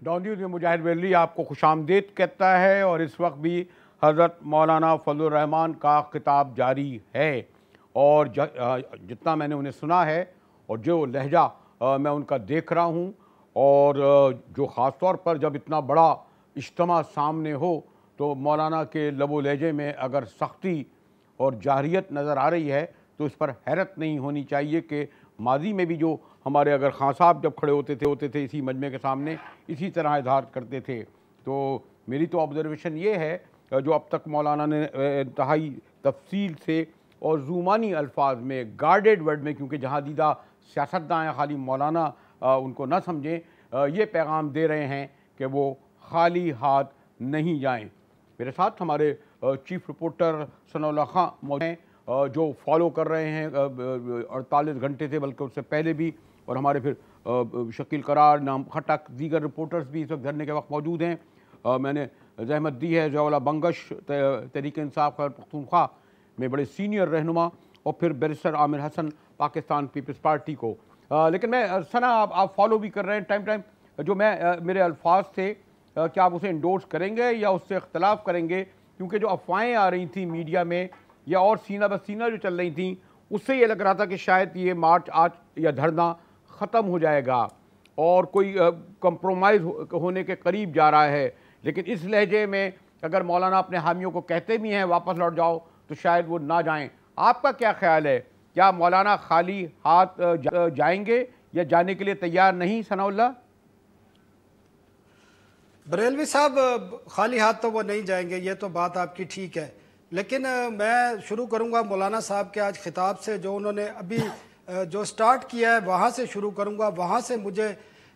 Don news में मुजाहिद वेली आपको खुशामदीद कहता है और इस वक्त भी हज़रत मौलाना फजलुर रहमान का खिताब जारी है और जितना मैंने उन्हें सुना है और जो लहजा मैं उनका देख रहा हूँ और जो ख़ास तौर पर जब इतना बड़ा इज्तिमा सामने हो तो मौलाना के लबो लहजे में अगर सख्ती और जारियत नज़र आ रही है तो इस पर हैरत नहीं होनी चाहिए कि माजी में भी जो हमारे अगर खान साहब जब खड़े होते थे इसी मजमे के सामने इसी तरह इजहार करते थे। तो मेरी तो ऑब्जर्वेशन ये है जो अब तक मौलाना ने इंतहाई तफसील से और ज़ुमानी अल्फाज में गार्डेड वर्ड में, क्योंकि जहाँ दीदा सियासतदान हैं खाली मौलाना उनको न समझें, ये पैगाम दे रहे हैं कि वो खाली हाथ नहीं जाएँ। मेरे साथ हमारे चीफ रिपोर्टर सनाउल्लाह खां मौजूद हैं जो फॉलो कर रहे हैं 48 घंटे से, बल्कि उससे पहले भी, और हमारे फिर शकील करार, नाम खटक, दीगर रिपोर्टर्स भी इस वक्त धरने के वक्त मौजूद हैं। मैंने जहमत दी है ज़ियाउल्लाह बंगश तहरीक इंसाफ खैबर पख्तूनख्वा में बड़े सीनियर रहनुमा और फिर barrister Aamir Hasan Pakistan Peoples Party को। लेकिन मैं सना आप फॉलो भी कर रहे हैं टाइम जो मैं मेरे अल्फाज थे क्या आप उसे इंडोर्स करेंगे या उससे इख्तलाफ करेंगे? क्योंकि जो अफवाहें आ रही थी मीडिया में या और सीना बसीना जो चल रही थी उससे ये लग रहा था कि शायद ये मार्च आज या धरना ख़त्म हो जाएगा और कोई कंप्रोमाइज़ होने के करीब जा रहा है। लेकिन इस लहजे में अगर मौलाना अपने हामियों को कहते भी हैं वापस लौट जाओ तो शायद वो ना जाएं। आपका क्या ख्याल है, क्या मौलाना खाली हाथ जाएंगे या जाने के लिए तैयार नहीं? सनाउल्लाह बरेलवी साहब, खाली हाथ तो वो नहीं जाएंगे, ये तो बात आपकी ठीक है। लेकिन मैं शुरू करूंगा मौलाना साहब के आज खिताब से, जो उन्होंने अभी जो स्टार्ट किया है वहाँ से शुरू करूंगा। वहाँ से मुझे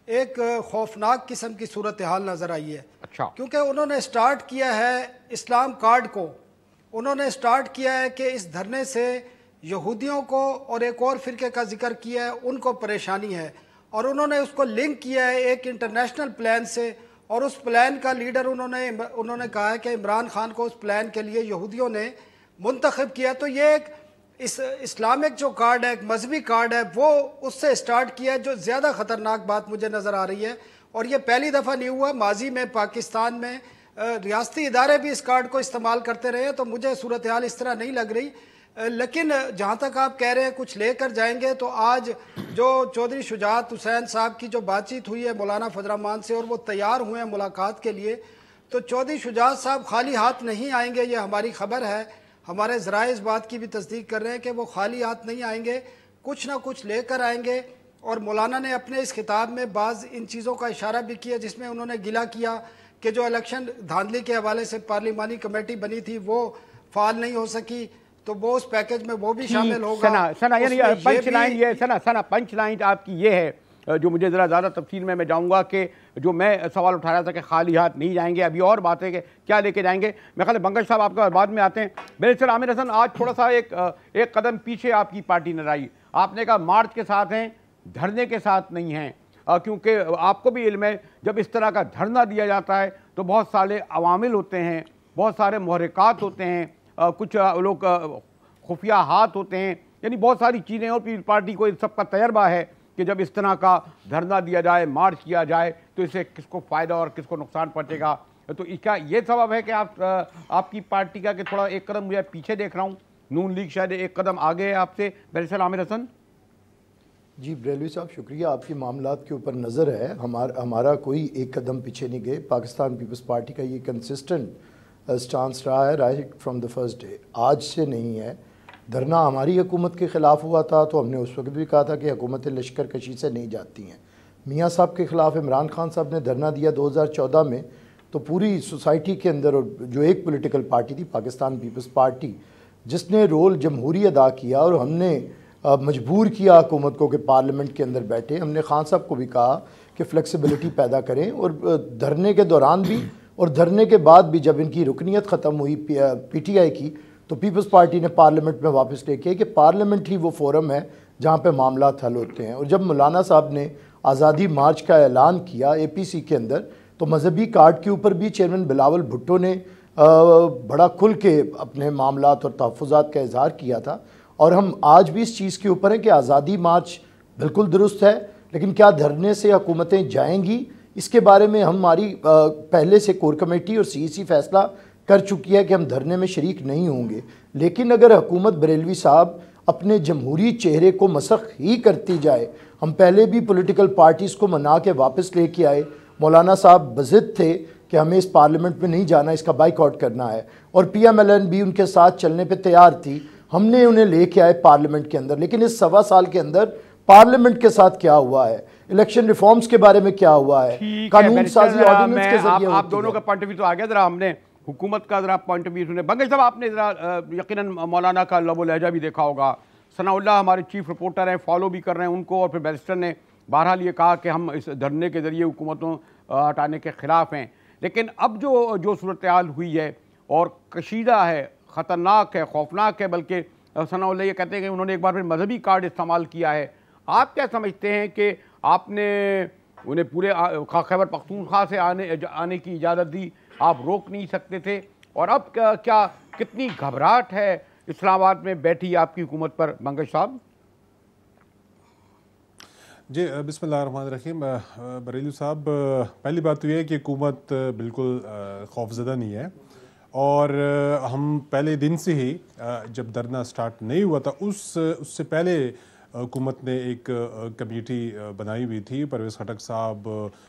एक खौफनाक किस्म की सूरत हाल नज़र आई है। अच्छा। क्योंकि उन्होंने स्टार्ट किया है इस्लाम कार्ड को, उन्होंने स्टार्ट किया है कि इस धरने से यहूदियों को और एक और फ़िरके का जिक्र किया है, उनको परेशानी है, और उन्होंने उसको लिंक किया है एक इंटरनेशनल प्लान से, और उस प्लान का लीडर उन्होंने कहा है कि इमरान खान को उस प्लान के लिए यहूदियों ने मुंतखब किया। तो ये एक इस्लामिक जो कार्ड है, एक मजहबी कार्ड है, वो उससे स्टार्ट किया है, जो ज़्यादा ख़तरनाक बात मुझे नज़र आ रही है। और ये पहली दफ़ा नहीं हुआ, माजी में पाकिस्तान में रियासती इदारे भी इस कार्ड को इस्तेमाल करते रहे हैं। तो मुझे सूरत हाल इस तरह नहीं लग रही। लेकिन जहाँ तक आप कह रहे हैं कुछ लेकर जाएंगे, तो आज जो चौधरी शुजात हुसैन साहब की जो बातचीत हुई है मौलाना फजलुर रहमान से और वो तैयार हुए हैं मुलाकात के लिए, तो चौधरी शुजात साहब खाली हाथ नहीं आएंगे, ये हमारी खबर है। हमारे ज़राए इस बात की भी तस्दीक कर रहे हैं कि वो खाली हाथ नहीं आएंगे, कुछ ना कुछ लेकर आएंगे। और मौलाना ने अपने इस खिताब में बाज़ इन चीज़ों का इशारा भी किया, जिसमें उन्होंने गिला किया कि जो इलेक्शन धांधली के हवाले से पार्लिमानी कमेटी बनी थी वो फ़ाल नहीं हो सकी, तो वो उस पैकेज में वो भी शामिल होगा। सना यानी पंच लाइन ये सना पंच लाइन आपकी ये है जो मुझे ज़रा ज़्यादा तफसील में मैं जाऊँगा कि जो मैं सवाल उठा रहा था कि खाली हाथ नहीं जाएंगे। अभी और बात है कि क्या लेके जाएंगे। मैं ख्याल बंगश साहब आपके बाद में आते हैं। बैरिस्टर आमिर हसन, आज थोड़ा सा एक कदम पीछे आपकी पार्टी नजर आई। आपने कहा मार्च के साथ हैं, धरने के साथ नहीं हैं, क्योंकि आपको भी इल्म है जब इस तरह का धरना दिया जाता है तो बहुत सारे अवामिल होते हैं, बहुत सारे मुहर्रिकात होते हैं, कुछ लोग खुफिया हाथ होते हैं, यानी बहुत सारी चीज़ें। और पीपल्स पार्टी को इन सब का तजर्बा है कि जब इस तरह का धरना दिया जाए, मार्च किया जाए, तो इससे किसको फ़ायदा और किसको नुकसान पहुँचेगा। तो इसका ये सबब है कि आपकी पार्टी का कि थोड़ा एक कदम मुझे पीछे देख रहा हूँ, नून लीग शायद एक कदम आगे है आपसे। बैरिस्टर आमिर हसन जी, बरेलवी साहब शुक्रिया, आपकी मामलात के ऊपर नज़र है। हमारा कोई एक कदम पीछे नहीं गए। पाकिस्तान पीपल्स पार्टी का ये कंसिस्टेंट स्टांस रहा है right from the first day, आज से नहीं है। धरना हमारी हुकूमत के ख़िलाफ़ हुआ था तो हमने उस वक्त भी कहा था कि हुकूमतें लश्कर कशी से नहीं जाती हैं। मियाँ साहब के ख़िलाफ़ इमरान खान साहब ने धरना दिया 2014 में, तो पूरी सोसाइटी के अंदर जो एक पॉलिटिकल पार्टी थी पाकिस्तान पीपल्स पार्टी, जिसने रोल जमहूरी अदा किया और हमने मजबूर किया हुकूमत को कि पार्लियामेंट के अंदर बैठे। हमने खान साहब को भी कहा कि फ़्लेक्सिबिलिटी पैदा करें, और धरने के दौरान भी और धरने के बाद भी जब इनकी रुकनीत ख़त्म हुई PTI की, तो पीपल्स पार्टी ने पार्लियामेंट में वापस लेके कि पार्लियामेंट ही वो फोरम है जहाँ पे मामला हल होते हैं। और जब मौलाना साहब ने आज़ादी मार्च का ऐलान किया APC के अंदर, तो मजहबी कार्ड के ऊपर भी चेयरमैन बिलावल भुट्टो ने बड़ा खुल के अपने मामलात और तहफ़्फ़ुज़ात का इजहार किया था। और हम आज भी इस चीज़ के ऊपर हैं कि आज़ादी मार्च बिल्कुल दुरुस्त है, लेकिन क्या धरने से हुकूमतें जाएंगी इसके बारे में हमारी पहले से कोर कमेटी और सीईसी फैसला कर चुकी है कि हम धरने में शरीक नहीं होंगे। लेकिन अगर हुकूमत बरेलवी साहब अपने जमहूरी चेहरे को मसख ही करती जाए, हम पहले भी पॉलिटिकल पार्टीज़ को मना के वापस लेके आए। मौलाना साहब बज़िद थे कि हमें इस पार्लियामेंट में नहीं जाना, इसका बाइकआउट करना है, और PMLN भी उनके साथ चलने पे तैयार थी। हमने उन्हें लेके आए पार्लियामेंट के अंदर। लेकिन इस 1.25 साल के अंदर पार्लियामेंट के साथ क्या हुआ है, इलेक्शन रिफॉर्म्स के बारे में क्या हुआ है, कानून साजी ऑर्डिनेंस के जरिए आप दोनों का पॉइंट ऑफ व्यू तो आ गया। जरा हमने हुकूमत का जरा पॉइंट ऑफ व्यू सुने। बंगश साहब, आपने जरा यकीनन मौलाना का लबो लहजा भी देखा होगा। सनाउल्लाह हमारे चीफ रिपोर्टर हैं, फॉलो भी कर रहे हैं उनको, और फिर बैरिस्टर ने बहरहाल ये कहा कि हम इस धरने के जरिए हुकूमतों हटाने के खिलाफ हैं। लेकिन अब जो सूरत हाल हुई है और कशीदा है, ख़तरनाक है, खौफनाक है, बल्कि सनाउल्लाह ये कहते हैं कि उन्होंने एक बार फिर मजहबी कार्ड इस्तेमाल किया है। आप क्या समझते हैं कि आपने उन्हें पूरे खैबर पख्तूनख्वा से आने की इजाज़त दी, आप रोक नहीं सकते थे, और अब क्या कितनी घबराहट है इस्लामाबाद में बैठी आपकी हुकूमत पर बंगश साहब? जी बिस्मिल्लाहिर्रहमानिर्रहीम। बरेलवी साहब, पहली बात तो ये है कि हुकूमत बिल्कुल खौफज़दा नहीं है, और हम पहले दिन से ही जब धरना स्टार्ट नहीं हुआ था उससे पहले हुकूमत ने एक कमेटी बनाई हुई थी, परवेज़ खटक साहब,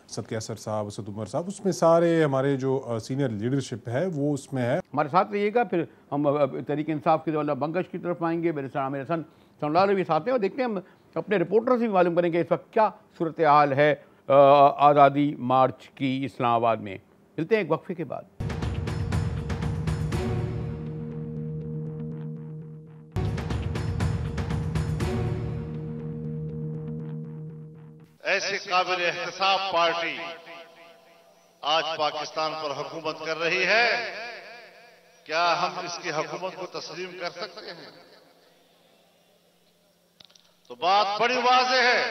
सदके असर साहब, असद उमर साहब, उसमें सारे हमारे जो सीनियर लीडरशिप है वो उसमें है। हमारे साथ रहिएगा, फिर हम तहरीक इंसाफ के दौरान बंगश की तरफ आएंगे। मेरे आमिर हसन सनलाल भी साथ हैं, और देखते हैं हम अपने रिपोर्टर से भी मालूम करेंगे इस वक्त क्या सूरत हाल है आज़ादी मार्च की इस्लामाबाद में। मिलते हैं एक वक्फे के बाद। ऐसी काबिल एहतसाब पार्टी आज पाकिस्तान पर हुकूमत कर रही है, क्या हम इसकी हुकूमत को तस्लीम कर सकते हैं? तो बात बड़ी वाज़ेह है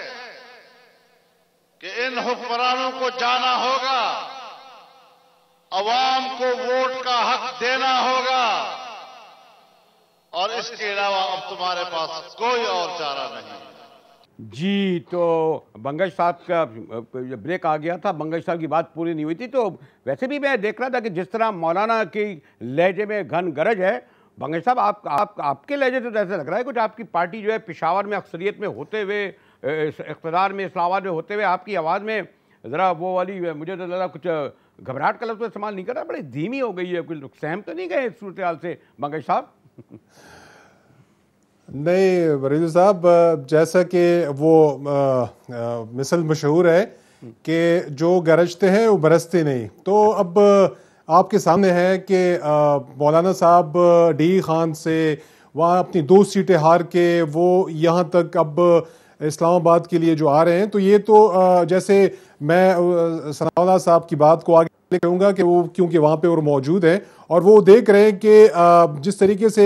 कि इन हुक्मरानों को जाना होगा, अवाम को वोट का हक देना होगा, और इसके अलावा अब तुम्हारे पास कोई और चारा नहीं। जी, तो बंगश साहब का ब्रेक आ गया था, बंगश साहब की बात पूरी नहीं हुई थी। तो वैसे भी मैं देख रहा था कि जिस तरह मौलाना की लहजे में घन गरज है, बंगश साहब आपके लहजे से तो ऐसा लग रहा है कुछ आपकी पार्टी जो है पेशावर में अक्सरियत में होते हुए, इक़्तिदार में इस्लामाबाद में होते हुए, आपकी आवाज़ में ज़रा वो वाली, मुझे तो लगा कुछ घबराहट का लफ्ज़ तो इस्तेमाल नहीं कर रहा, बड़ी धीमी हो गई है। कुछ सहम तो नहीं गए सूरत हाल से बंगश साहब? नहीं बरेलवी साहब, जैसा कि वो मिसल मशहूर है कि जो गरजते हैं वो बरसते नहीं, तो अब आपके सामने है कि मौलाना साहब डी खान से वहाँ अपनी 2 सीटें हार के वो यहाँ तक अब इस्लामाबाद के लिए जो आ रहे हैं, तो ये तो जैसे मैं सनाउल्लाह साहब की बात को आगे कहूँगा कि वो क्योंकि वहाँ पे वो मौजूद हैं और वो देख रहे हैं कि जिस तरीके से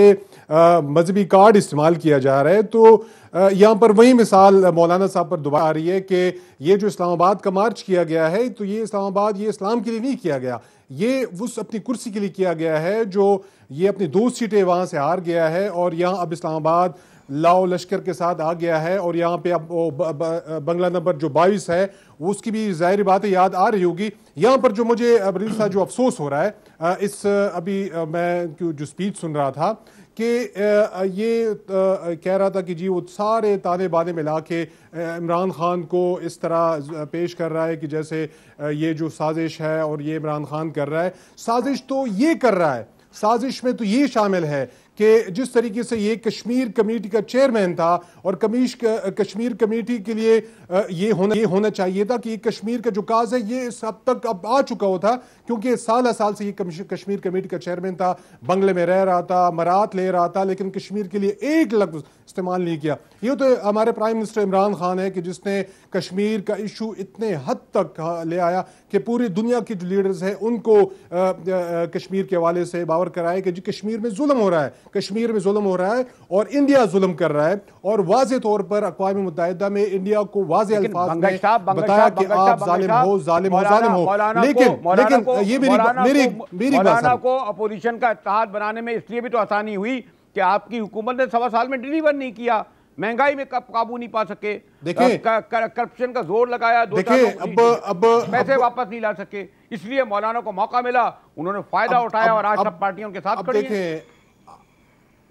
मजहबी कार्ड इस्तेमाल किया जा रहा है, तो यहाँ पर वही मिसाल मौलाना साहब पर दोबारा आ रही है कि ये जो इस्लामाबाद का मार्च किया गया है, तो ये इस्लामाबाद ये इस्लाम के लिए नहीं किया गया, ये उस अपनी कुर्सी के लिए किया गया है जो ये अपनी 2 सीटें वहाँ से हार गया है और यहाँ अब इस्लामाबाद लाओ लश्कर के साथ आ गया है। और यहाँ पे अब बंगला नंबर जो 22 है उसकी भी जाहिर बात है याद आ रही होगी। यहाँ पर जो मुझे बरेलवी साहब जो अफसोस हो रहा है, इस अभी मैं जो स्पीच सुन रहा था कि ये कह रहा था कि जी वो सारे ताने बाने मिला के इमरान खान को इस तरह पेश कर रहा है कि जैसे ये जो साजिश है और ये इमरान खान कर रहा है। साजिश तो ये कर रहा है, साजिश में तो ये शामिल है कि जिस तरीके से ये कश्मीर कमेटी का चेयरमैन था और कश्मीर कमेटी के लिए ये होना चाहिए था कि ये कश्मीर का जो काज है ये इस हद तक अब आ चुका होता, क्योंकि साल से ये कश्मीर कमेटी का चेयरमैन था, बंगले में रह रहा था, मरात ले रहा था, लेकिन कश्मीर के लिए एक लफ्ज इस्तेमाल नहीं किया। ये तो हमारे प्राइम मिनिस्टर इमरान खान है कि जिसने कश्मीर का इशू इतने हद तक ले आया कि पूरी दुनिया के जो लीडर्स हैं उनको कश्मीर के हवाले से बावर कराए कि जी कश्मीर में जुल्म हो रहा है, कश्मीर में जुल्म हो रहा है और इंडिया जुल्म कर रहा है। और वाज़े तौर पर अक़वाम मुत्तहिदा में इंडिया को वाज़े अल्फाज में बताया कि आप जालिम हो, जालिम हो, जालिम हो। लेकिन ये मेरी बात को अपोजिशन का इत्तेहाद बनाने में इसलिए भी तो आसानी हुई कि आपकी हुकूमत ने 1.25 साल में डिलीवर नहीं किया। महंगाई में कब काबू नहीं पा सके, देखिए करप्शन का जोर लगाया, देखिए अब पैसे वापस नहीं ला सके, इसलिए मौलाना को मौका मिला, उन्होंने फायदा उठाया और आज सब पार्टियों के साथ खड़ी हैं।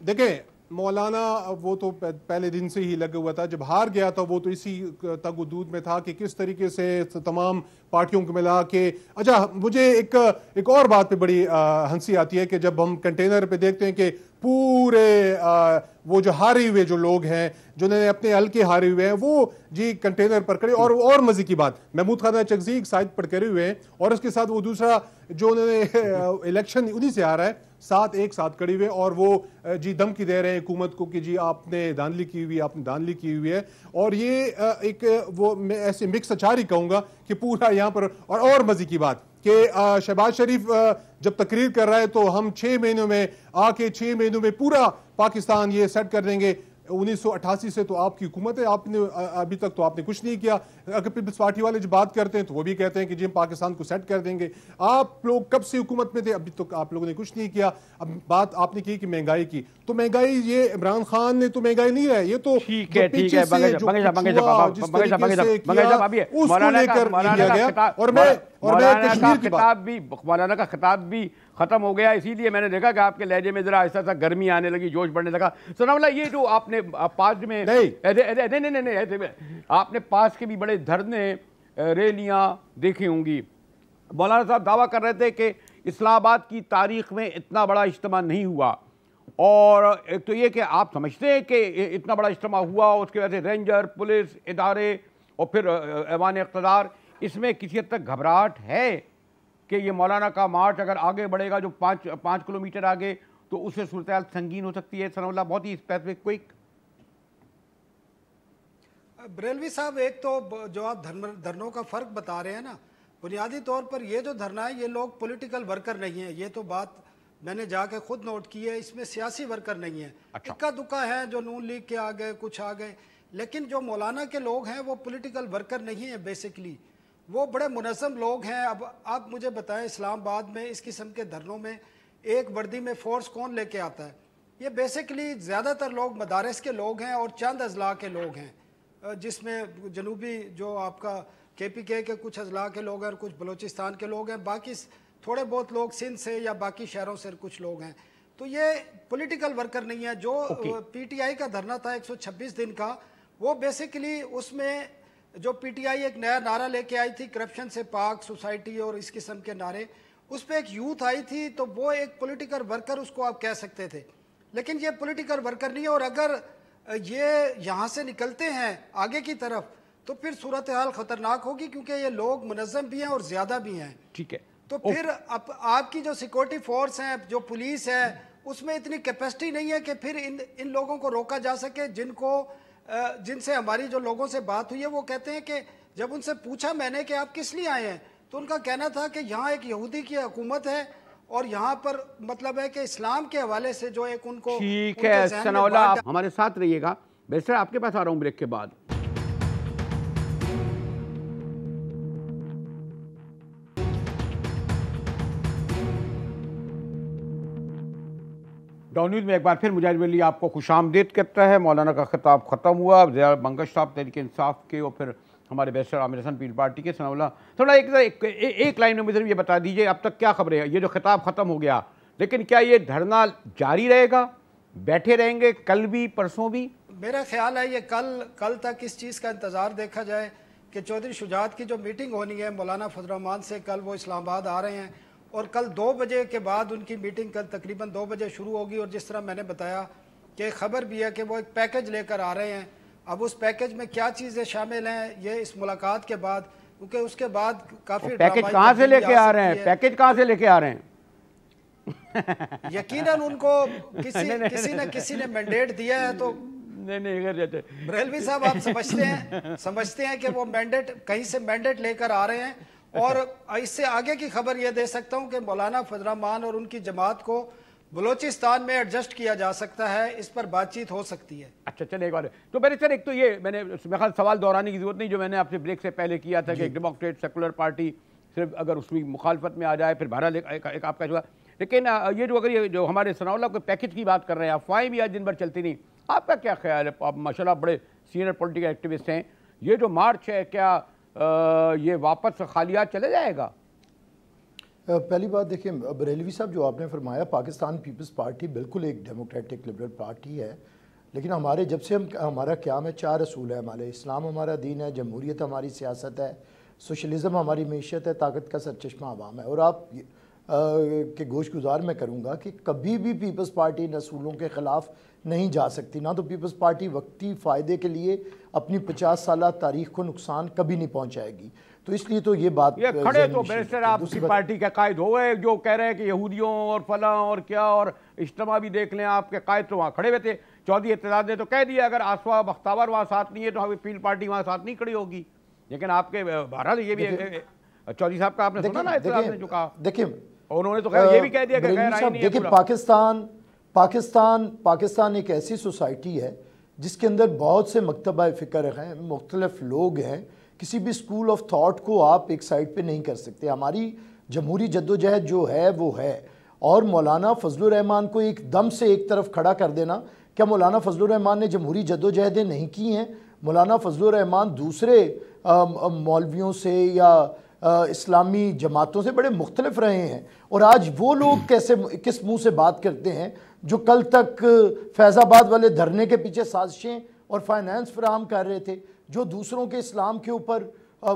देखिए मौलाना वो तो पहले दिन से ही लगे हुआ था, जब हार गया था वो तो इसी तगदूद में था कि किस तरीके से तमाम पार्टियों को मिला के। अच्छा, मुझे एक और बात पे बड़ी हंसी आती है कि जब हम कंटेनर पे देखते हैं कि पूरे वो जो हारे हुए जो लोग हैं, जिन्होंने अपने हल्के हारे हुए हैं, वो जी कंटेनर पर खड़े। और मजे की बात, महमूद खान चकजी एक साइड पर करे हुए हैं और उसके साथ वो दूसरा जो उन्होंने इलेक्शन उन्हीं से आ रहा है, साथ एक साथ खड़े हुए और वो जी धमकी दे रहे हैं हुकूमत को कि जी आपने धांधली की हुई है, आपने धांधली की हुई है। और ये एक वो मैं ऐसे मिक्स अचार ही कहूंगा कि पूरा यहाँ पर। और मजे की बात कि शहबाज शरीफ जब तकरीर कर रहा है तो हम 6 महीनों में आके 6 महीनों में पूरा पाकिस्तान ये सेट कर देंगे। 1988 से तो आपकी हुकूमत है, आपने अभी तक तो आपने कुछ नहीं किया। अगर पीपल्स पार्टी वाले जो बात करते हैं तो वो भी कहते हैं कि जी हम पाकिस्तान को सेट कर देंगे। आप लोग कब से हुकूमत में थे, अभी तक आप लोगों ने कुछ नहीं किया। अब बात आपने की कि महंगाई की, तो महंगाई ये इमरान खान ने तो महंगाई नहीं है, ये तो ठीक है उसको लेकर और मैं कश्मीर की मौलाना का खिताब भी खत्म हो गया। इसीलिए मैंने देखा कि आपके लहजे में जरा ऐसा गर्मी आने लगी, जोश बढ़ने लगा। सनाउल्लाह, ये जो आपने पास में नहीं आपने पास के भी बड़े धरने रैलियां देखी होंगी। मौलाना साहब दावा कर रहे थे कि इस्लामाबाद की तारीख में इतना बड़ा इज्तिमा नहीं हुआ। और एक तो ये कि आप समझते हैं कि इतना बड़ा इज्तिमा हुआ, उसके वजह से रेंजर, पुलिस इदारे और फिर ऐवान इक़्तिदार, इसमें किसी हद तक घबराहट है कि ये मौलाना का मार्च अगर आगे बढ़ेगा जो 5 किलोमीटर आगे, तो उससे सूरत संगीन हो सकती है। सनाउल्लाह, बहुत ही स्पेसिफिक क्विक। बरेलवी साहब, एक तो जो आप धरनों का फ़र्क बता रहे हैं ना, बुनियादी तौर पर ये जो धरना है, ये लोग पॉलिटिकल वर्कर नहीं है। ये तो बात मैंने जाके खुद नोट की है, इसमें सियासी वर्कर नहीं है। अच्छा। इक्का दुक्का है जो नून लीग के आ गए, कुछ आ गए, लेकिन जो मौलाना के लोग हैं वो पॉलिटिकल वर्कर नहीं है। बेसिकली वो बड़े मुनज़्ज़म लोग हैं। अब आप मुझे बताएं, इस्लामाबाद में इस किस्म के धरनों में एक वर्दी में फोर्स कौन लेके आता है? ये बेसिकली ज़्यादातर लोग मदारस के लोग हैं और चंद अजला के लोग हैं, जिसमें जनूबी जो आपका KPK के कुछ अजला के लोग हैं और कुछ बलूचिस्तान के लोग हैं, बाकी थोड़े बहुत लोग सिंध से या बाकी शहरों से कुछ लोग हैं। तो ये पॉलिटिकल वर्कर नहीं है। जो PTI का धरना था 126 दिन का, वो बेसिकली उसमें जो PTI एक नया नारा लेके आई थी, करप्शन से पाक सोसाइटी और इस किस्म के नारे, उस पर एक यूथ आई थी, तो वो एक पॉलिटिकल वर्कर उसको आप कह सकते थे। लेकिन ये पॉलिटिकल वर्कर नहीं है। और अगर ये यहाँ से निकलते हैं आगे की तरफ तो फिर सूरत हाल ख़तरनाक होगी, क्योंकि ये लोग मुनज़्ज़म भी हैं और ज़्यादा भी हैं। ठीक है, तो फिर आपकी जो सिक्योरिटी फोर्स है, जो पुलिस है, उसमें इतनी कैपेसिटी नहीं है कि फिर इन लोगों को रोका जा सके। जिनसे हमारी जो लोगों से बात हुई है, वो कहते हैं कि जब उनसे पूछा मैंने कि आप किस लिए आए हैं, तो उनका कहना था कि यहाँ एक यहूदी की हुकूमत है और यहाँ पर मतलब है कि इस्लाम के हवाले से जो एक उनको। ठीक है सनाउल्लाह, आप हमारे साथ रहिएगा। बेशर आपके पास आ रहा हूँ ब्रेक के बाद। डाउन न्यूज़ में एक बार फिर मुजाहिद वली आपको खुशामदीद कहता है। मौलाना का खिताब ख़त्म हुआ। ज़िया बंगश साहब तहरीक इंसाफ के और फिर हमारे barrister Aamir Hasan Peoples Party के। सनाउल्लाह, थोड़ा एक लाइन में मुझे ये बता दीजिए, अब तक क्या खबर है? ये जो खिताब ख़त्म हो गया, लेकिन क्या ये धरना जारी रहेगा, बैठे रहेंगे कल भी परसों भी? मेरा ख्याल है ये कल तक इस चीज़ का इंतज़ार देखा जाए कि चौधरी शुजात की जो मीटिंग होनी है मौलाना फजल रहमान से, कल वो इस्लामाबाद आ रहे हैं और कल 2 बजे के बाद उनकी मीटिंग कल तकरीबन 2 बजे शुरू होगी। और जिस तरह मैंने बताया कि खबर भी है कि वो एक पैकेज लेकर आ रहे हैं। अब उस पैकेज में क्या चीज़ें शामिल हैं ये इस मुलाकात के बाद, क्योंकि उसके बाद काफ़ी पैकेज कहाँ से लेके आ रहे हैं? पैकेज कहाँ से लेके आ रहे हैं? यकीनन उनको किसी ने मैंडेट दिया है। तो नहीं बरेलवी साहब, आप समझते हैं कि वो मैंडेट कहीं से मैंडेट लेकर आ रहे हैं। और इससे आगे की खबर यह दे सकता हूं कि मौलाना फजल रहमान और उनकी जमात को बलोचिस्तान में एडजस्ट किया जा सकता है, इस पर बातचीत हो सकती है। अच्छा चले एक बार तो मेरे सर, एक तो ये मैंने सवाल दोहराने की जरूरत नहीं जो मैंने आपसे ब्रेक से पहले किया था कि एक डेमोक्रेट सेकुलर पार्टी सिर्फ अगर उसकी मुखालफत में आ जाए फिर बहरहाल एक आपका जो, लेकिन ये जो अगर ये जो हमारे सनाउल्लाह को पैकेज की बात कर रहे हैं, अफवाहें भी आज दिन भर चलती नहीं। आपका क्या ख्याल है? आप माशाल्लाह बड़े सीनियर पॉलिटिकल एक्टिविस्ट हैं, ये जो मार्च है क्या ये वापस खालियात चले जाएगा? पहली बात देखिए बरेलवी साहब, जो आपने फरमाया, पाकिस्तान पीपल्स पार्टी बिल्कुल एक डेमोक्रेटिक लिबरल पार्टी है, लेकिन हमारे जब से हमारा क़याम है 4 असूल है हमारे। इस्लाम हमारा दीन है, जमहूरियत हमारी सियासत है, सोशलिज़म हमारी मीशत है, ताकत का सरचश्मा आवाम है। और आप के गोश गुजार मैं करूँगा कि कभी भी पीपल्स पार्टी इन असूलों के ख़िलाफ़ नहीं जा सकती। ना तो पीपल्स पार्टी वक्ती फ़ायदे के लिए अपनी 50 साल तारीख को नुकसान कभी नहीं पहुँचाएगी। तो इसलिए तो ये बात ये खड़े तो बैरिस्टर आपकी पार्टी के कायद हो गए, जो कह रहे हैं कि यहूदियों और फला और क्या, और इज्तिमा भी देख लें, आपके कायद तो वहाँ खड़े हुए थे। चौधरी इत्तेहाद ने तो कह दिया अगर आसवा बख्तावर वहाँ साथ नहीं है तो हमें फील्ड पार्टी वहाँ साथ नहीं खड़ी होगी। लेकिन आपके बहरहाल ये भी चौधरी साहब का आपने सुना ना इत्तेहाद ने जो कहा, देखिए उन्होंने तो ये भी कह दिया कि देखिए पाकिस्तान एक ऐसी सोसाइटी है जिसके अंदर बहुत से मकतबा फ़िक्र हैं, मुख्तलिफ लोग हैं। किसी भी स्कूल ऑफ थॉट को आप एक साइड पे नहीं कर सकते। हमारी जमहूरी जद्दोजहद जो है वो है, और मौलाना फजलुर रहमान को एकदम से एक तरफ खड़ा कर देना, क्या मौलाना फजलुर रहमान ने जमहूरी जद्दोजहदें नहीं की हैं? मौलाना फजलुर रहमान दूसरे मौलवियों से या इस्लामी जमातों से बड़े मुख्तलिफ रहे हैं, और आज वो लोग कैसे किस मुंह से बात करते हैं जो कल तक फैज़ाबाद वाले धरने के पीछे साजिशें और फाइनेंस फराहम कर रहे थे, जो दूसरों के इस्लाम के ऊपर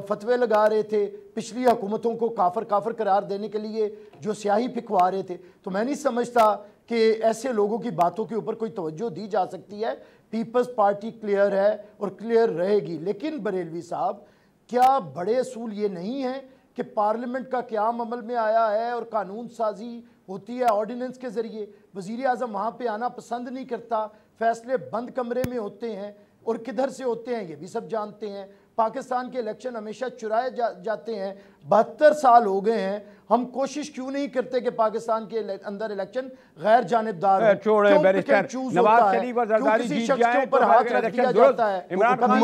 फतवे लगा रहे थे, पिछली हुकूमतों को काफर करार देने के लिए जो स्याही फिकवा रहे थे। तो मैं नहीं समझता कि ऐसे लोगों की बातों के ऊपर कोई तवज्जो दी जा सकती है। पीपल्स पार्टी क्लियर है और क्लियर रहेगी। लेकिन बरेलवी साहब, क्या बड़े असूल ये नहीं है कि पार्लियामेंट का क़याम अमल में आया है और कानून साजी होती है ऑर्डिनेंस के ज़रिए? वज़ीर आज़म वहाँ पर आना पसंद नहीं करता, फैसले बंद कमरे में होते हैं, और किधर से होते हैं ये भी सब जानते हैं। पाकिस्तान के इलेक्शन हमेशा चुराए जाते हैं। 72 साल हो गए हैं, हम कोशिश क्यों नहीं करते कि पाकिस्तान के अंदर इलेक्शन गैर जानिबदार हो? छोड़े बैरिस्टर नवाज शरीफ और जरदारी जीत जाए तो हाथ रख दिया जाता है। इमरान खान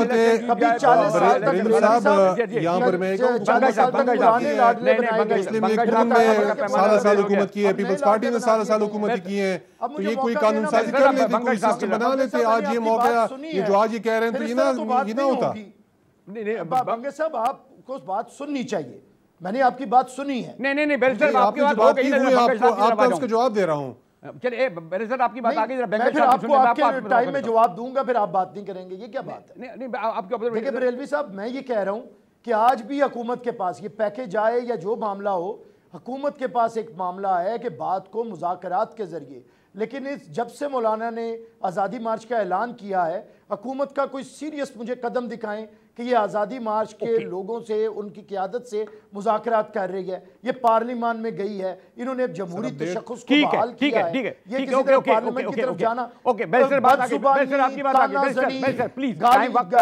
कभी 40 साल तक यहाँ पर मैं साल हुकूमत की है, पीपल्स पार्टी ने साल हुकूमत की है, तो ये कोई कानून साजी कर लेते, कोई सिस्टम बना लेते। आज ये मौका, ये जो आज ये कह रहे हैं, तो ये ना होता। बंगे साहब, आपको बात सुननी चाहिए, मैंने आपकी बात सुनी है। नहीं बैरिस्टर आपकी बात हो गई, आपका उसका जवाब दे रहा हूं। चलिए बैरिस्टर आपकी बात आ गई, फिर आपको आपके टाइम में जवाब दूंगा, फिर आप बात नहीं करेंगे, ये क्या बात है? नहीं आपके देखिए बरेलवी साहब, मैं ये कह रहा हूं कि आज भी हुकूमत के पास, ये पैकेज आए या जो मामला हो, हुकूमत के पास एक मामला है कि बात को मुज़ाकरात के जरिए, लेकिन जब से मौलाना ने आज़ादी मार्च का ऐलान किया है, हुकूमत का कोई सीरियस मुझे कदम दिखाएं कि ये आज़ादी मार्च के लोगों से, उनकी क़यादत से मुज़ाकरात कर रही है। ये पार्लियामान में गई है, इन्होंने जमहूरी तशख़्ख़ुस को बहाल किया है। ये किसी तरह पार्लियामेंट की तरफ जाना,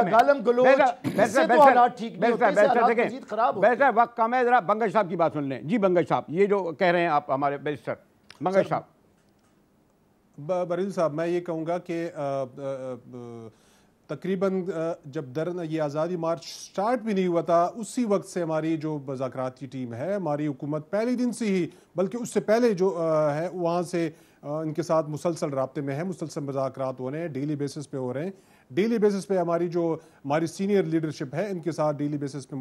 गालम गलोच, इससे तो हालात ठीक नहीं होते, इससे हालात मज़ीद खराब होते हैं। वक्त कम है, जरा बंगश साहब की बात सुन लें। जी बंगश साहब, ये जो कह रहे हैं आप हमारे बैरिस्टर बंगश साहब। बरील साहब, मैं ये कहूँगा कि तकरीबन जब ये आज़ादी मार्च स्टार्ट भी नहीं हुआ था, उसी वक्त से हमारी जो मुज़ाकराती टीम है, हमारी हुकूमत पहले दिन से ही, बल्कि उससे पहले जो है वहाँ से इनके साथ मुसलसल राब्ते में है, मुसलसल मुज़ाकरात हो रहे हैं, डेली बेसिस पे हो रहे हैं। डेली बेसिस पे हमारी सीनियर लीडरशिप है, इनके साथ डेली बेसिस पे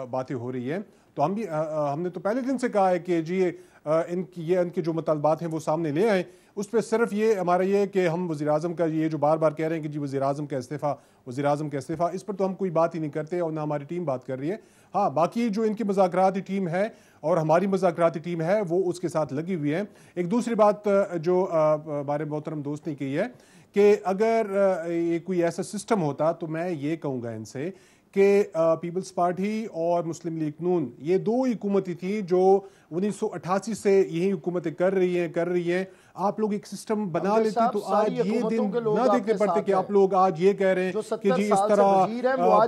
बातें हो रही हैं। तो हमने तो पहले दिन से कहा है कि जी इनके जो मुतालबात हैं वो सामने ले आए। उस पर सिर्फ ये हमारा ये कि हम वज़ीर-ए-आज़म का ये जो बार बार कह रहे हैं कि जी वज़ीर-ए-आज़म का इस्तीफ़ा, इस पर तो हम कोई बात ही नहीं करते और ना हमारी टीम बात कर रही है। हाँ, बाकी जो इनकी मुज़ाकराती टीम है और हमारी मुज़ाकराती टीम है वो उसके साथ लगी हुई है। एक दूसरी बात जो हमारे मोहतरम दोस्त ने की है कि अगर ये कोई ऐसा सिस्टम होता, तो मैं ये कहूँगा इनसे कि पीपल्स पार्टी और मुस्लिम लीग नून, ये दो हुकूमतें थी जो 1988 से यही हुकूमतें कर रही हैं। आप लोग एक सिस्टम बना लेते तो आज ये दिन ना देखते पड़ते कि आप लोग आज ये कह रहे हैं कि जी इस तरह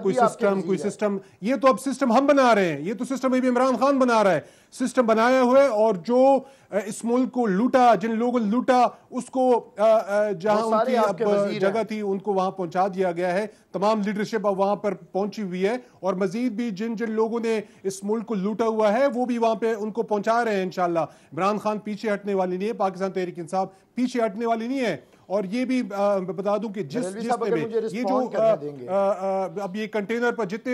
कोई सिस्टम, ये तो अब सिस्टम हम बना रहे हैं, ये तो सिस्टम अभी इमरान खान बना रहा है, सिस्टम बनाया हुआ है। और जो इस मुल्क को लूटा, जिन लोगों ने लूटा, उसको जहां उनकी अब जगह थी उनको वहां पहुंचा दिया गया है। तमाम लीडरशिप अब वहां पर पहुंची हुई है, और मजीद भी जिन लोगों ने इस मुल्क को लूटा हुआ है वो भी वहां पे उनको पहुंचा रहे हैं इंशाल्लाह। इमरान खान पीछे हटने वाली नहीं है, पाकिस्तान तहरीक इंसाफ पीछे हटने वाली नहीं है। और ये भी बता दूं कि जिस पे ये जो अब ये कंटेनर पर जितने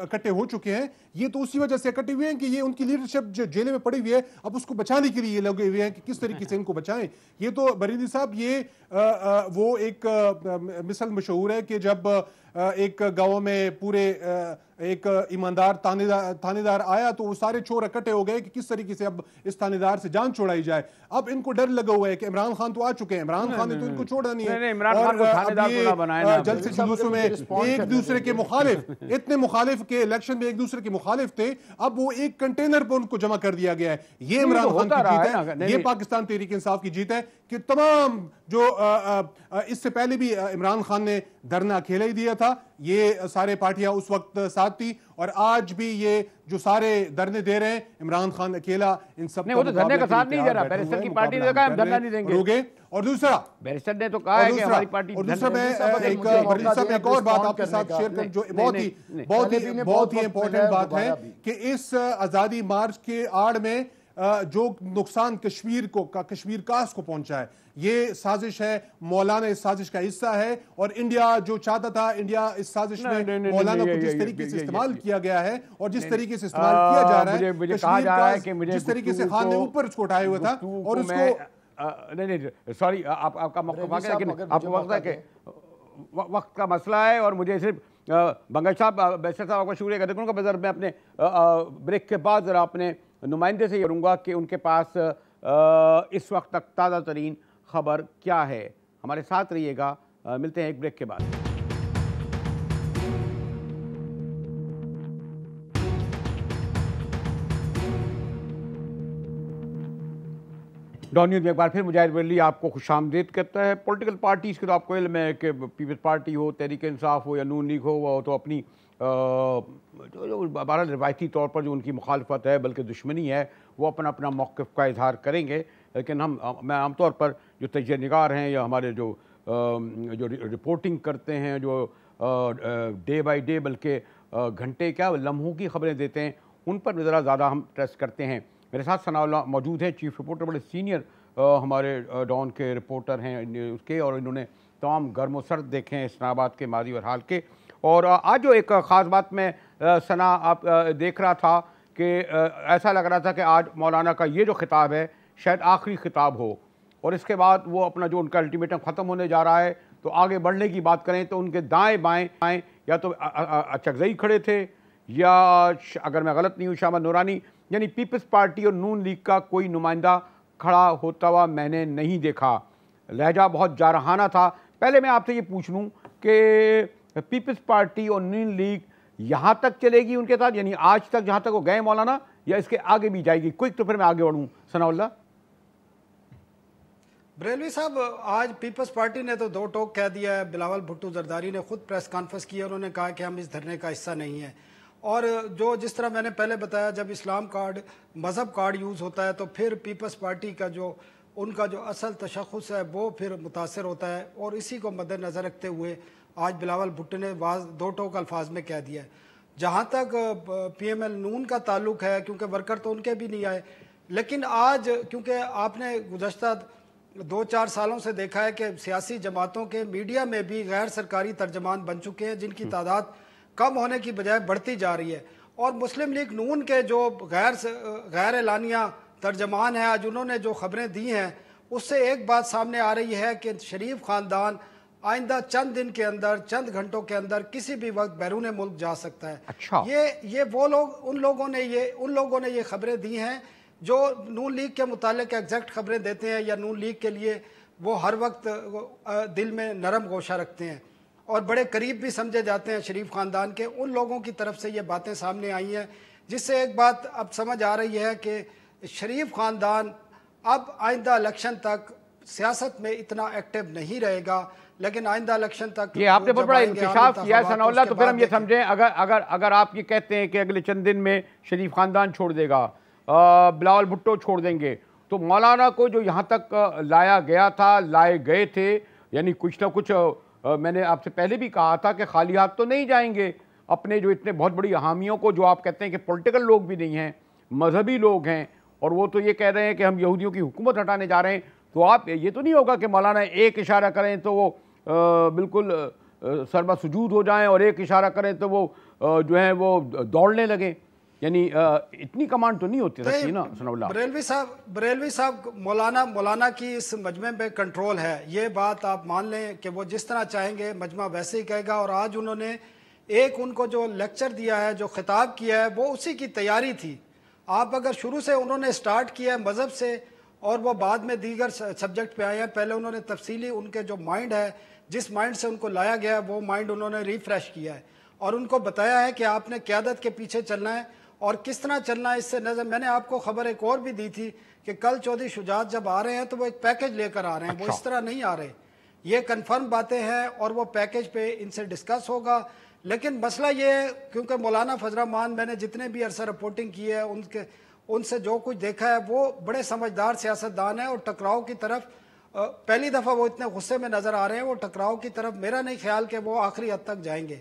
इकट्ठे हो चुके हैं, ये तो उसी वजह से इकट्ठे हुए हैं कि ये उनकी लीडरशिप जो जेल में पड़ी हुई है, अब उसको बचाने के लिए ये लगे हुए हैं कि किस तरीके से इनको बचाएं। ये तो बरीदी साहब, ये वो एक मिसल मशहूर है कि जब एक गांव में पूरे एक ईमानदार थानेदार आया तो वो सारे चोर इकट्ठे हो गए कि किस तरीके से अब इस थानेदार से जान छुड़ाई जाए। अब इनको डर लगा हुआ है कि इमरान खान तो आ चुके हैं, इमरान खान ने तो इनको छोड़ा नहीं है, और जलसे जुलूसों में एक दूसरे के मुखालिफ, इतने मुखालिफ के इलेक्शन में एक दूसरे के मुखालिफ थे, अब वो एक कंटेनर पर उनको जमा कर दिया गया है। ये इमरान खान की जीत है, ये पाकिस्तान तहरीक इंसाफ की जीत है कि तमाम जो इससे पहले भी इमरान खान ने धरना अकेला ही दिया था, ये सारे पार्टियां उस वक्त साथ थी, और आज भी ये जो सारे धरने दे रहे हैं इमरान खान अकेला इन सब वो तो धरने का साथ नहीं दे रहा, बैरिस्टर की पार्टी ने कहा हम धरना नहीं देंगे, और दूसरा बैरिस्टर ने तो कहा है कि हमारी पार्टी, और दूसरा मैं एक और बात आपके साथ शेयर करूं जो बहुत ही इंपॉर्टेंट बात है कि इस आजादी मार्च के आड़ में जो नुकसान कश्मीर कास को पहुंचा है, ये साजिश है, मौलाना इस साजिश का हिस्सा है, और इंडिया जो चाहता था, इंडिया इस साजिश में मौलाना को जिस तरीके से इस्तेमाल किया गया है और जिस तरीके से इस्तेमाल किया जा रहा है, कश्मीर का जिस तरीके से खान ने ऊपर उसको उठाया हुआ था और उसको नहीं सॉरी आपका मौका है, लेकिन आपको वक्त है कि वक्त का मसला है, और मुझे सिर्फ बंगल साहब, बैरिस्टर साहब आपका शुक्रिया करता हूँ। बजर मैं अपने ब्रेक के बाद जरा अपने नुमाइंदे से ये करूँगा कि उनके पास इस वक्त तक ताज़ा तरीन खबर क्या है। हमारे साथ रहिएगा, मिलते हैं एक ब्रेक के बाद। डॉन न्यूज़ में एक बार फिर मुजाहिद वली आपको खुशामदीद कहता है। पॉलिटिकल पार्टीज़ के तो आपको इल्म है कि पीपल्स पार्टी हो, तहरीक इंसाफ हो या नून लीग हो, वो तो अपनी जो बहरहाल रिवायती तौर पर जो उनकी मुखालफत है बल्कि दुश्मनी है, वो अपना अपना मौक़िफ़ का इजहार करेंगे। लेकिन मैं आमतौर पर जो तजिया निगार हैं या हमारे जो रिपोर्टिंग करते हैं, जो डे बाई डे बल्कि घंटे क्या लम्हों की खबरें देते हैं, उन पर ज़रा ज़्यादा हम ट्रस्ट करते हैं। मेरे साथ सनाउल्लाह मौजूद हैं, चीफ रिपोर्टर, बड़े सीनियर हमारे डॉन के रिपोर्टर हैं उसके, और इन्होंने तमाम गर्म व सर्द देखे हैं इस्लामाबाद के माजी और हाल के। और आज जो एक ख़ास बात मैं सना आप देख रहा था कि ऐसा लग रहा था कि आज मौलाना का ये जो खिताब है शायद आखिरी खिताब हो, और इसके बाद वो अपना जो उनका अल्टीमेटम ख़त्म होने जा रहा है, तो आगे बढ़ने की बात करें तो उनके दाएं बाएं या तो अचकज़ई खड़े थे, या अगर मैं गलत नहीं हूँ शामा नूरानी, यानी पीपल्स पार्टी और नून लीग का कोई नुमाइंदा खड़ा होता हुआ मैंने नहीं देखा। लहजा बहुत जारहाना था। पहले मैं आपसे ये पूछ लूँ कि पीपल्स पार्टी और नून लीग यहाँ तक चलेगी उनके साथ, यानी आज तक जहाँ तक वो गए मौलाना, या इसके आगे भी जाएगी? क्विक तो फिर मैं आगे बढ़ूँ सनाउल्लाह। बरेलवी साहब, आज पीपल्स पार्टी ने तो दो टोक कह दिया है। बिलावल भुट्टो जरदारी ने खुद प्रेस कॉन्फ्रेंस की, उन्होंने कहा कि हम इस धरने का हिस्सा नहीं है। और जो जिस तरह मैंने पहले बताया, जब इस्लाम कार्ड मज़हब कार्ड यूज़ होता है तो फिर पीपल्स पार्टी का जो उनका जो असल तशख़्ख़ुस है वो फिर मुतासर होता है, और इसी को मद्देनज़र रखते हुए आज बिलावल भुट्टो ने दो टोक अल्फाज में कह दिया है। जहाँ तक PML नून का ताल्लुक है, क्योंकि वर्कर तो उनके भी नहीं आए, लेकिन आज क्योंकि आपने गुज़श्ता 2-4 सालों से देखा है कि सियासी जमातों के मीडिया में भी गैर सरकारी तर्जमान बन चुके हैं, जिनकी तादाद कम होने की बजाय बढ़ती जा रही है। और मुस्लिम लीग नून के जो गैर एलानिया तर्जमान हैं, आज उन्होंने जो खबरें दी हैं उससे एक बात सामने आ रही है कि शरीफ ख़ानदान आइंदा चंद दिन के अंदर, चंद घंटों के अंदर किसी भी वक्त बैरून मुल्क जा सकता है। अच्छा, ये वो लोग उन लोगों ने ये खबरें दी हैं जो नून लीग के मुतालिक एग्जैक्ट खबरें देते हैं, या नून लीग के लिए वो हर वक्त दिल में नरम गोशा रखते हैं और बड़े करीब भी समझे जाते हैं शरीफ ख़ानदान के। उन लोगों की तरफ से ये बातें सामने आई हैं, जिससे एक बात अब समझ आ रही है कि शरीफ ख़ानदान अब आइंदा इलेक्शन तक सियासत में इतना एक्टिव नहीं रहेगा, लेकिन आइंदा इलेक्शन तक ये आपने बहुत बड़ा इंकशाफ किया है सनाउल्लाह। तो फिर हम ये समझें, अगर आप ये कहते हैं कि अगले चंद दिन में शरीफ ख़ानदान छोड़ देगा, बिलावल भुट्टो छोड़ देंगे, तो मौलाना को जो यहाँ तक लाया गया था, लाए गए थे, यानी कुछ ना कुछ मैंने आपसे पहले भी कहा था कि खाली हाथ तो नहीं जाएंगे। अपने जो इतने बहुत बड़ी हामियों को, जो आप कहते हैं कि पॉलिटिकल लोग भी नहीं हैं, मजहबी लोग हैं, और वो तो ये कह रहे हैं कि हम यहूदियों की हुकूमत हटाने जा रहे हैं, तो आप ये तो नहीं होगा कि मौलाना एक इशारा करें तो वो बिल्कुल सरबा सुजूद हो जाएं और एक इशारा करें तो वो जो है वो दौड़ने लगें, यानी इतनी कमांड तो नहीं होती सकती ना सनाउल्लाह। बरेलवी साहब मौलाना की इस मजमे पे कंट्रोल है, ये बात आप मान लें कि वो जिस तरह चाहेंगे मजमा वैसे ही कहेगा। और आज उन्होंने एक उनको जो लेक्चर दिया है, जो खिताब किया है, वो उसी की तैयारी थी। आप अगर शुरू से उन्होंने स्टार्ट किया है मज़हब से और वो बाद में दीगर सब्जेक्ट पे आए हैं, पहले उन्होंने तफसीली उनके जो माइंड है, जिस माइंड से उनको लाया गया है, वो माइंड उन्होंने रिफ्रेश किया है और उनको बताया है कि आपने क़यादत के पीछे चलना है और किस तरह चलना है। इससे नजर मैंने आपको खबर एक और भी दी थी कि कल चौधरी शुजात जब आ रहे हैं तो वो एक पैकेज लेकर आ रहे हैं। वो इस तरह नहीं आ रहे, ये कन्फर्म बातें हैं और वो पैकेज पे इनसे डिस्कस होगा। लेकिन मसला ये है, क्योंकि मौलाना फजल रहमान, मैंने जितने भी अरसा रिपोर्टिंग की है उनसे जो कुछ देखा है, वो बड़े समझदार सियासतदान हैं और टकराव की तरफ पहली दफ़ा वो इतने गुस्से में नज़र आ रहे हैं। वो टकराव की तरफ मेरा नहीं ख्याल कि वो आखिरी हद तक जाएंगे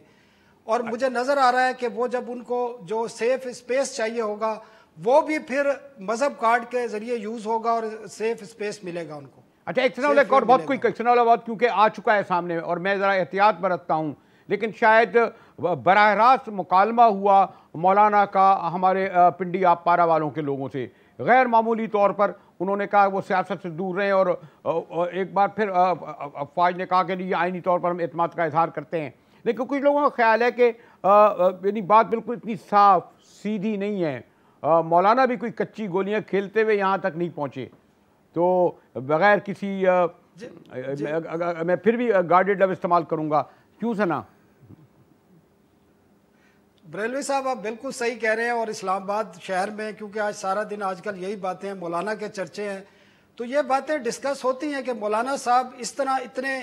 और मुझे नज़र आ रहा है कि वो जब उनको जो सेफ स्पेस चाहिए होगा वो भी फिर मजहब कार्ड के ज़रिए यूज़ होगा और सेफ स्पेस मिलेगा उनको। अच्छा, एक और बहुत क्विक बहुत क्योंकि आ चुका है सामने और मैं ज़रा एहतियात बरतता हूँ, लेकिन शायद बराह रास्त मुकालमा हुआ मौलाना का हमारे पिंडी आप पारा वालों के लोगों से, गैर मामूली तौर पर उन्होंने कहा वो सियासत से दूर रहें और एक बार फिर अफवाज ने कहा कि नहीं, आइनी तौर पर हम एतमाद का इजहार करते हैं। लेकिन कुछ लोगों का ख्याल है कि यानी बात बिल्कुल इतनी साफ सीधी नहीं है, मौलाना भी कोई कच्ची गोलियां खेलते हुए यहाँ तक नहीं पहुँचे, तो बग़ैर किसी मैं फिर भी गार्डेड लफ्ज़ इस्तेमाल करूँगा, क्यों सना? बरेलवी साहब आप बिल्कुल सही कह रहे हैं और इस्लामाबाद शहर में, क्योंकि आज सारा दिन आजकल यही बातें हैं, मौलाना के चर्चे हैं, तो ये बातें डिस्कस होती हैं कि मौलाना साहब इस तरह इतने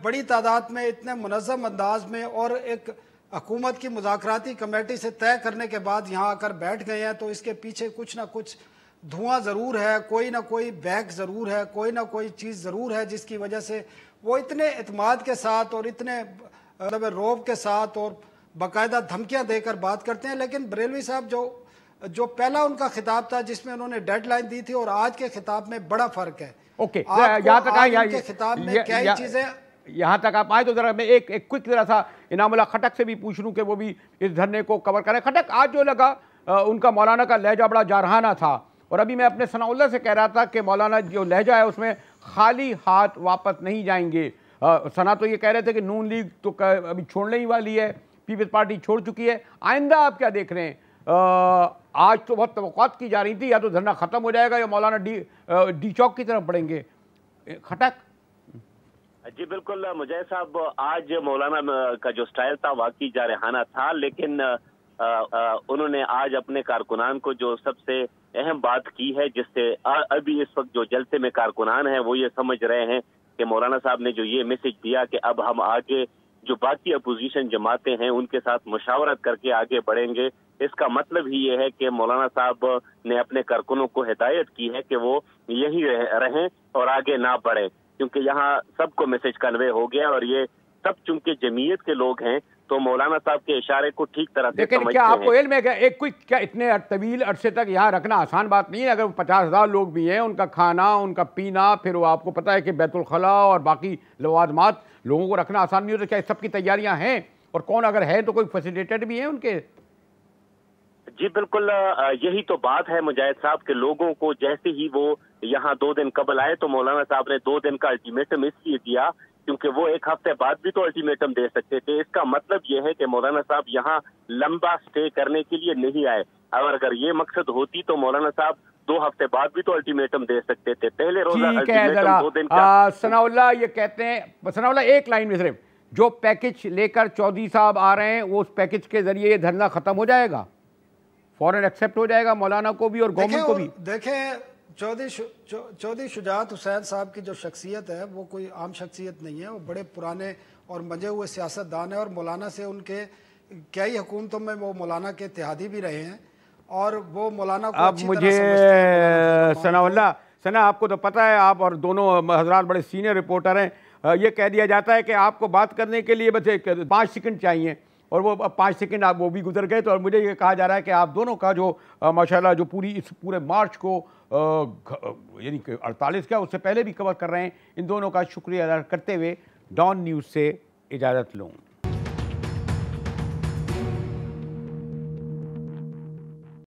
बड़ी तादाद में, इतने मुनज़्ज़म अंदाज में और एक हुकूमत की मुज़ाकराती कमेटी से तय करने के बाद यहाँ आकर बैठ गए हैं, तो इसके पीछे कुछ ना कुछ धुआं ज़रूर है, कोई ना कोई बैक ज़रूर है, कोई ना कोई चीज़ ज़रूर है जिसकी वजह से वो इतने एतमाद के साथ और इतने रौब के साथ और बाकायदा धमकियां देकर बात करते हैं। लेकिन बरेलवी साहब जो पहला उनका खिताब था जिसमें उन्होंने डेडलाइन दी थी और आज के खिताब में बड़ा फर्क है। ओके, यहाँ तक आए, खिताब में क्या ही चीजें, यहाँ तक आप आए तो जरा मैं एक क्विक जरा सा इनामुल्ला खटक से भी पूछ लूँ कि वो भी इस धरने को कवर करें। खटक, आज जो लगा उनका मौलाना का लहजा बड़ा जारहाना था और अभी मैं अपने सनाउल्लाह से कह रहा था कि मौलाना जो लहजा है उसमें खाली हाथ वापस नहीं जाएंगे। सना तो ये कह रहे थे कि नून लीग तो अभी छोड़ने ही वाली है, पीपल्स पार्टी छोड़ चुकी है, आइंदा आप क्या देख रहे हैं? आज तो बहुत तवक्कुआत की जा रही थी या तो धरना खत्म हो जाएगा या मौलाना डी चौक की तरफ बढ़ेंगे। खटक जी बिल्कुल मुजैद साहब, आज मौलाना का जो स्टाइल था वाकई जारहाना था, लेकिन उन्होंने आज अपने कारकुनान को जो सबसे अहम बात की है, जिससे अभी इस वक्त जो जलसे में कारकुनान हैं वो ये समझ रहे हैं कि मौलाना साहब ने जो ये मैसेज दिया कि अब हम आगे जो बाकी अपोजिशन जमातें हैं उनके साथ मुशावरत करके आगे बढ़ेंगे, इसका मतलब ही ये है कि मौलाना साहब ने अपने कारकुनों को हिदायत की है कि वो यही रहें और आगे ना बढ़ें, क्योंकि यहाँ सबको मैसेज कन्वे हो गया और ये सब चूंकि जमीयत के लोग हैं तो मौलाना साहब के इशारे को ठीक तरह से समझते हैं। क्या आपको इल्म है कि एक क्विक क्या इतने तवील अरसे तक यहाँ रखना आसान बात नहीं है? अगर 50,000 लोग भी हैं, उनका खाना, उनका पीना, फिर वो आपको पता है कि बैतुल खला और बाकी लवाजमात, लोगों को रखना आसान नहीं होता। क्या सबकी तैयारियां हैं और कौन अगर है तो कोई फैसिलिटेटर भी है उनके? जी बिल्कुल, यही तो बात है मुजाहिद साहब के लोगों को जैसे ही वो यहाँ 2 दिन कबल आए तो मौलाना साहब ने 2 दिन का अल्टीमेटम इसलिए दिया क्योंकि वो 1 हफ्ते बाद भी तो अल्टीमेटम दे सकते थे। इसका मतलब ये है कि मौलाना साहब यहाँ लंबा स्टे करने के लिए नहीं आए। अगर ये मकसद होती तो मौलाना साहब 2 हफ्ते बाद भी तो अल्टीमेटम दे सकते थे। पहले रोजा अल्टीमेटम 2 दिन का। सनाउल्लाह ये कहते हैं, सनाउल्लाह एक लाइन में सिर्फ, जो पैकेज लेकर चौधरी साहब आ रहे हैं वो उस पैकेज के जरिए ये धरना खत्म हो जाएगा, फौरन एक्सेप्ट हो जाएगा मौलाना को भी और गवर्नमेंट को भी। देखें, चौधरी शुजात हुसैन साहब की जो शख्सियत है वो कोई आम शख्सियत नहीं है, वो बड़े पुराने और मजे हुए सियासतदान है और मौलाना से उनके कई हुकूमतों में वो मौलाना के इत्तेहादी भी रहे हैं और वो मौलाना को अब मुझे सना आपको तो पता है, आप और दोनों हजरात बड़े सीनियर रिपोर्टर हैं, ये कह दिया जाता है कि आपको बात करने के लिए बस 5 सेकंड चाहिए और वो अब 5 सेकंड आप वो भी गुजर गए। तो और मुझे ये कहा जा रहा है कि आप दोनों का जो माशाल्लाह जो इस पूरे मार्च को यानी कि 48 का उससे पहले भी कवर कर रहे हैं, इन दोनों का शुक्रिया अदा करते हुए डॉन न्यूज़ से इजाज़त लूँ।